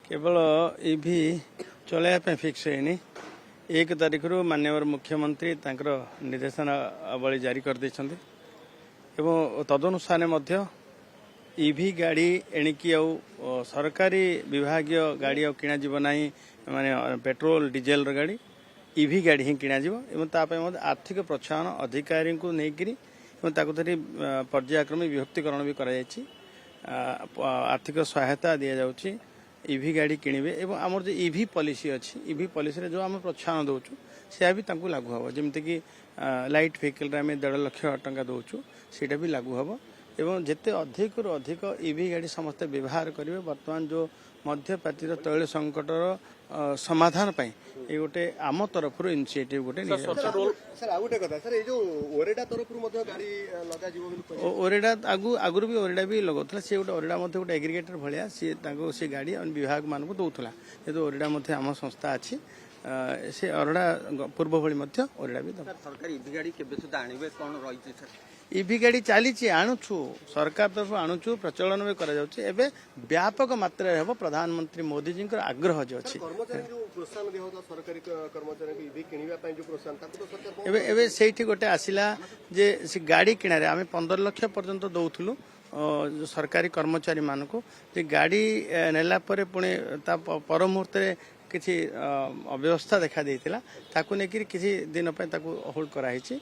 केवल इभि चलैया फिक्स है 1 तारिख रु माननीय मुख्यमंत्री निर्देशनावली जारी कर देछन्ते एवं तदनुसार इभि गाड़ी एणिकी सरकारी विभागीय गाड़ी किणा ना माने पेट्रोल डीजेल गाड़ी इभि गाड़ी ही किणा आर्थिक प्रोत्साहन अधिकारी को लेकिन पर्यायक्रम विभक्तिकरण भी कर आर्थिक सहायता दि जाउछि इभि गाड़ी किणवे एवं आमर जो इभि पॉलिसी अच्छी इभि पॉलिसी जो आम प्रोत्साहन दौचु से भी लागू हम जमीक लाइट व्हीकल आम 1.5 लाख टंका दौचु सीटा भी लागू हम एवं जिते अधिक रु अधिक इभि गाड़ी समस्ते व्यवहार करेंगे बर्तमान जो मध्यप्राच्यर तैल संकटर समाधान पाई ये गोटे आम तरफ इनिशिएटिव गोटे ओरेडा आगुरी भी ओरेडा भी लगौला सी गोटे ओरेडा गोटे एग्रीगेटर भाया सी गाड़ी विभाग मान दौला जेहतु ओरेडा आम संस्था अच्छी से ओरेडा पूर्व भली ओरेडा भी सरकार इभि गाड़ी केबे सुधा आनिबे कोन रही सर इभि गाड़ी चली आणुछु सरकार तरफ आणुछु प्रचलन भी करा जाउछि एबे व्यापक मात्रा रे प्रधानमंत्री मोदी जी आग्रह जो अछि एबे सेठी गोटे आसिला जे गाड़ी किणारे आमे 15 लाख पर्यंत दउथुलु सरकारी कर्मचारी मानको जे गाड़ी नेला परे पुणे ता पर मुहूर्त किसी अव्यवस्था देखा देइतिला ताकू नेकिर किसी दिन पे ताकू होल्ड करा हिची।